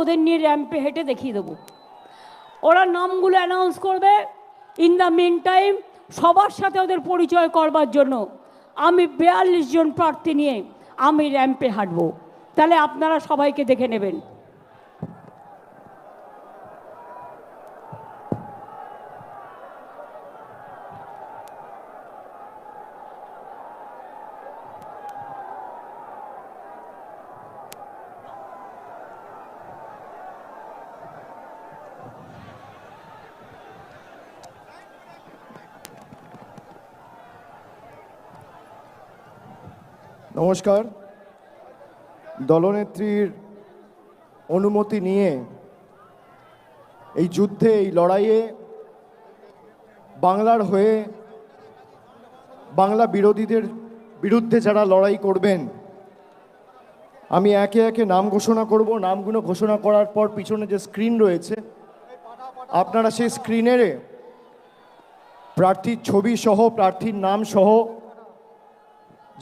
ওদের নিয়ে র্যাম্পে হেঁটে দেখিয়ে দেবো। ওরা নামগুলো অ্যানাউন্স করবে। ইন দ্য মিন টাইম সবার সাথে ওদের পরিচয় করবার জন্য আমি 42 জন প্রার্থী নিয়ে আমি র্যাম্পে হাঁটবো। তাহলে আপনারা সবাইকে দেখে নেবেন। নমস্কার। দলনেত্রীর অনুমতি নিয়ে এই যুদ্ধে, এই লড়াইয়ে বাংলার হয়ে বাংলা বিরোধীদের বিরুদ্ধে যারা লড়াই করবেন, আমি একে একে নাম ঘোষণা করব। নামগুলো ঘোষণা করার পর পিছনে যে স্ক্রিন রয়েছে, আপনারা সেই স্ক্রিনের প্রার্থীর ছবি সহ, প্রার্থীর নাম সহ,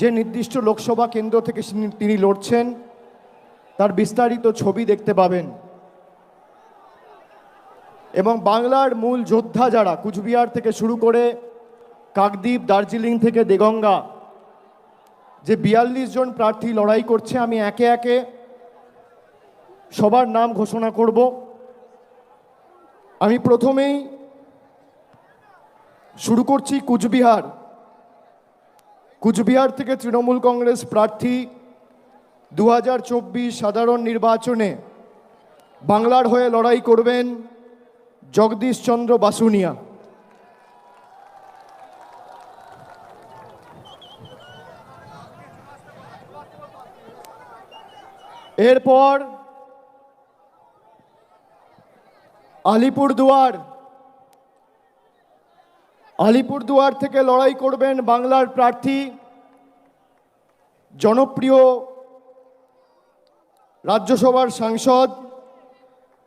যে নির্দিষ্ট লোকসভা কেন্দ্র থেকে তিনি লড়ছেন তার বিস্তারিত ছবি দেখতে পাবেন। এবং বাংলার মূল যোদ্ধা যারা, কুচবিহার থেকে শুরু করে কাকদ্বীপ, দার্জিলিং থেকে দেগঙ্গা, যে 42 জন প্রার্থী লড়াই করছে, আমি একে একে সবার নাম ঘোষণা করব। আমি প্রথমেই শুরু করছি কুচবিহার। কুচবিহার থেকে তৃণমূল কংগ্রেস প্রার্থী 2024 সাধারণ নির্বাচনে বাংলার হয়ে লড়াই করবেন জগদীশ চন্দ্র বাসুনিয়া। এরপর আলিপুরদুয়ার থেকে লড়াই করবেন বাংলার প্রার্থী, জনপ্রিয় রাজ্যসভার সাংসদ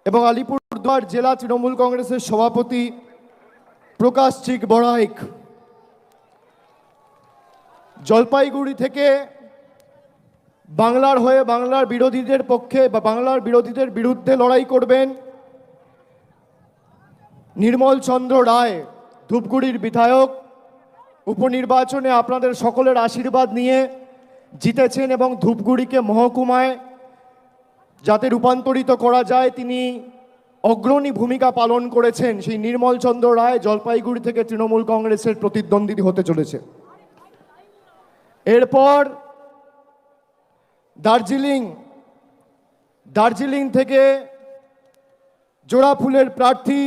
এবং আলিপুরদুয়ার জেলা তৃণমূল কংগ্রেসের সভাপতি প্রকাশ চিক বড়াইক। জলপাইগুড়ি থেকে বাংলার হয়ে বাংলার বিরোধীদের পক্ষে বা বাংলার বিরোধীদের বিরুদ্ধে লড়াই করবেন নির্মল চন্দ্র রায়, ধূপগুড়ির বিধায়ক। উপনির্বাচনে আপনাদের সকলের আশীর্বাদ নিয়ে জিতেছেন এবং ধূপগুড়িকে মহকুমায় যাতে রূপান্তরিত করা যায় তিনি অগ্রণী ভূমিকা পালন করেছেন। সেই নির্মল চন্দ্র রায় জলপাইগুড়ি থেকে তৃণমূল কংগ্রেসের প্রতিদ্বন্দ্বী হতে চলেছে। এরপর দার্জিলিং থেকে জোড়াফুলের প্রার্থী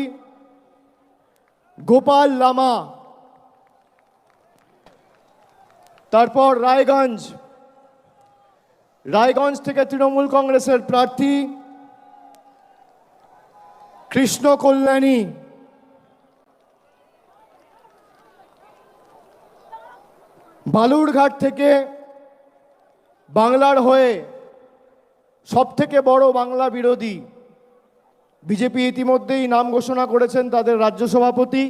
গোপাল লামা। তারপর রায়গঞ্জ থেকে তৃণমূল কংগ্রেসের প্রার্থী কৃষ্ণ কল্যাণী। বালুরঘাট থেকে বাংলার হয়ে সবথেকে বড় বাংলা বিরোধী, বিজেপি ইতিমধ্যেই নাম ঘোষণা করেছেন তাদের রাজ্য সভাপতি।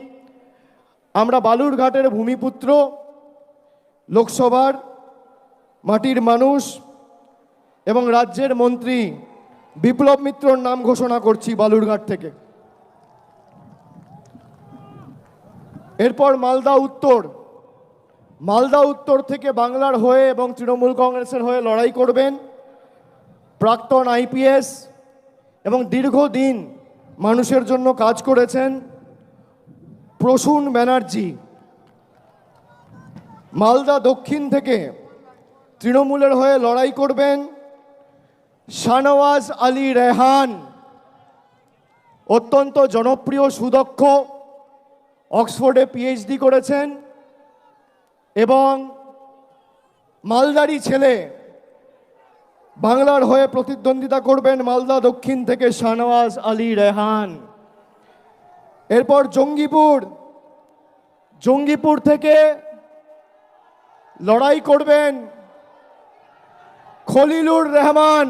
আমরা বালুরঘাটের ভূমিপুত্র, লোকসভার মাটির মানুষ এবং রাজ্যের মন্ত্রী বিপ্লব মিত্রর নাম ঘোষণা করছি বালুরঘাট থেকে। এরপর মালদা উত্তর থেকে বাংলার হয়ে এবং তৃণমূল কংগ্রেসের হয়ে লড়াই করবেন প্রাক্তন আইপিএস এবং দীর্ঘদিন মানুষের জন্য কাজ করেছেন প্রসূন ব্যানার্জি। মালদা দক্ষিণ থেকে তৃণমূলের হয়ে লড়াই করবেন শাহনওয়াজ আলী রেহান, অত্যন্ত জনপ্রিয়, সুদক্ষ, অক্সফোর্ডে পিএইচডি করেছেন এবং মালদারি ছেলে। বাংলার হয়ে প্রতিদ্বন্দ্বিতা করবেন মালদা দক্ষিণ থেকে শাহনওয়াজ আলী রেহান। এরপর জঙ্গিপুর থেকে লড়াই করবেন খলিলুর রহমান।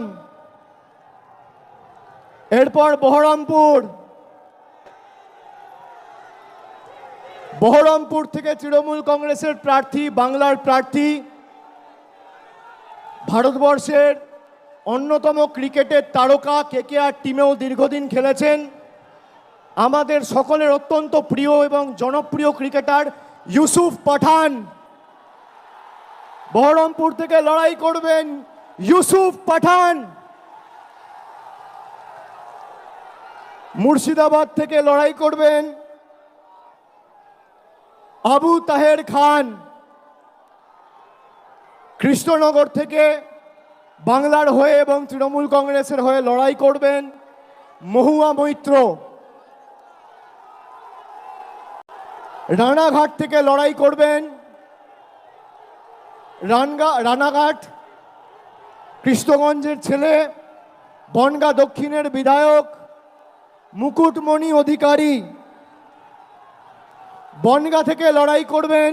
এরপর বহরমপুর থেকে তৃণমূল কংগ্রেসের প্রার্থী, বাংলার প্রার্থী, ভারতবর্ষের অন্যতম ক্রিকেটের তারকা কেকেআর টিমেও দীর্ঘদিন খেলেছেন আমাদের সকলের অত্যন্ত প্রিয় এবং জনপ্রিয় ক্রিকেটার ইউসুফ পাঠান। বহরমপুর থেকে লড়াই করবেন ইউসুফ পাঠান। মুর্শিদাবাদ থেকে লড়াই করবেন আবু তাহের খান। কৃষ্ণনগর থেকে বাংলার হয়ে এবং তৃণমূল কংগ্রেসের হয়ে লড়াই করবেন মহুয়া মৈত্র। রানাঘাট থেকে লড়াই করবেন রানাঘাট কৃষ্ণগঞ্জের ছেলে বনগাঁ দক্ষিণের বিধায়ক মুকুটমণি অধিকারী। বনগাঁ থেকে লড়াই করবেন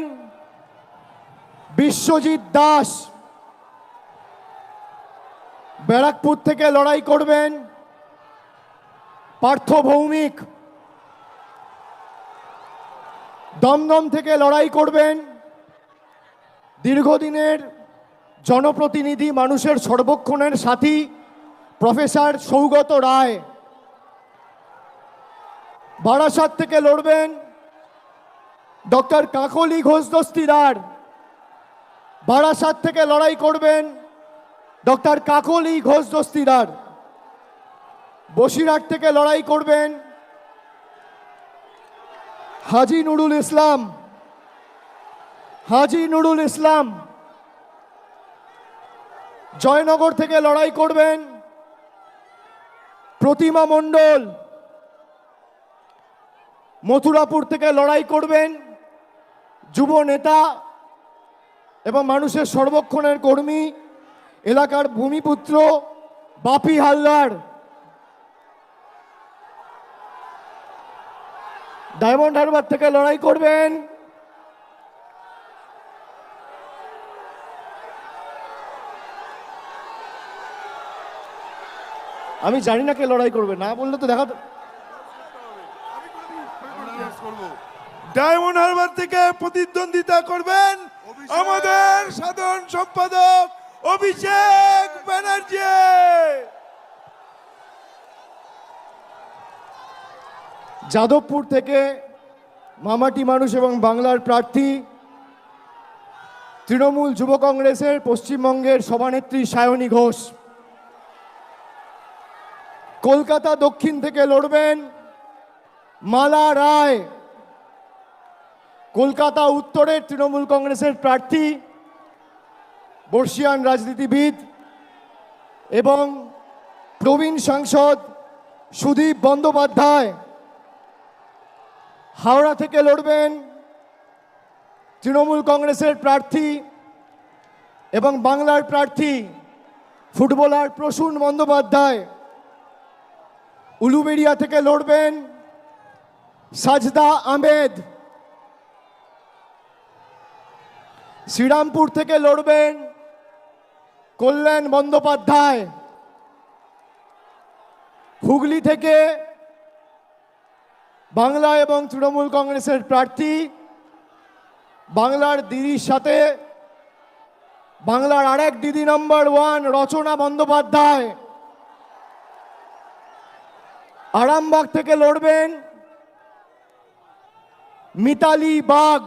বিশ্বজিৎ দাস। ব্যারাকপুর থেকে লড়াই করবেন পার্থ ভৌমিক। দমদম থেকে লড়াই করবেন দীর্ঘদিনের জনপ্রতিনিধি, মানুষের সর্বক্ষণের সাথী প্রফেসর সৌগত রায়। বারাসাত থেকে লড়বেন ডক্টর কাকলি ঘোষ দস্তিদার। বারাসাত থেকে লড়াই করবেন ডক্টর কাকলি ঘোষ দস্তিদার। বসিরহাট থেকে লড়াই করবেন হাজি নুরুল ইসলাম। হাজি নুরুল ইসলাম। জয়নগর থেকে লড়াই করবেন প্রতিমা মণ্ডল। মথুরাপুর থেকে লড়াই করবেন যুব নেতা এবং মানুষের সর্বক্ষণের কর্মী, এলাকার ভূমিপুত্র বাপি হালদার। ডায়মন্ড হারবার থেকে লড়াই করবেন আমি জানি না কে লড়াই করবে, না বললে তো দেখা। ডায়মন্ড হারবার থেকে প্রতিদ্বন্দ্বিতা করবেন আমাদের সাধারণ সম্পাদক অভিষেক ব্যানার্জি। যাদবপুর থেকে মামাটি মানুষ এবং বাংলার প্রার্থী তৃণমূল যুব কংগ্রেসের পশ্চিমবঙ্গের সভানেত্রী সায়নী ঘোষ। কলকাতা দক্ষিণ থেকে লড়বেন মালা রায়। কলকাতা উত্তরের তৃণমূল কংগ্রেসের প্রার্থী বর্ষিয়ান রাজনীতিবিদ এবং প্রবীণ সাংসদ সুদীপ বন্দ্যোপাধ্যায়। হাওড়া থেকে লড়বেন তৃণমূল কংগ্রেসের প্রার্থী এবং বাংলার প্রার্থী ফুটবলার প্রসূন বন্দ্যোপাধ্যায়। উলুবেড়িয়া থেকে লড়বেন সাজদা আহমেদ। শ্রীরামপুর থেকে লড়বেন কল্যাণ বন্দ্যোপাধ্যায়। হুগলি থেকে বাংলা এবং তৃণমূল কংগ্রেসের প্রার্থী বাংলার দিদির সাথে বাংলার আরেক দিদি নম্বর 1 রচনা বন্দ্যোপাধ্যায়। আরামবাগ থেকে লড়বেন মিতালি বাগ।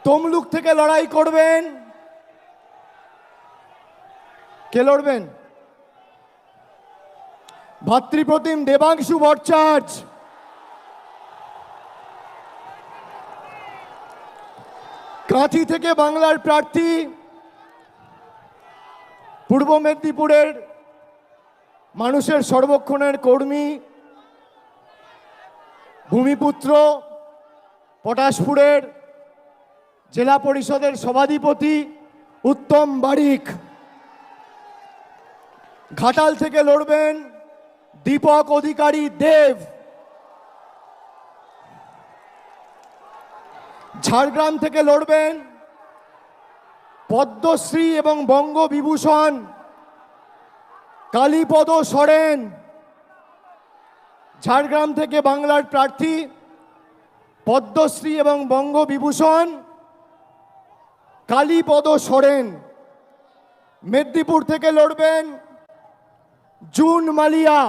তমলুক থেকে লড়াই করবেন কে লড়বেন? ভাতৃপ্রতিম দেবাংশু ভট্টাচার্য। কাঁথি থেকে বাংলার প্রার্থী পূর্ব মেদিনীপুরের মানুষের সর্বক্ষণের কর্মী ভূমিপুত্র পটাশপুরের জেলা পরিষদের সভাধিপতি উত্তম বারিক। ঘাটাল থেকে লড়বেন দীপক অধিকারী দেব। ঝাড়গ্রাম থেকে লড়বেন পদ্মশ্রী এবং বঙ্গবিভূষণ কালীপদ সরেন। ঝাড়গ্রাম থেকে বাংলার প্রার্থী পদ্মশ্রী এবং বঙ্গবিভূষণ কালীপদ সরেন। মেদিনীপুর থেকে লড়বেন জুন মালিয়া।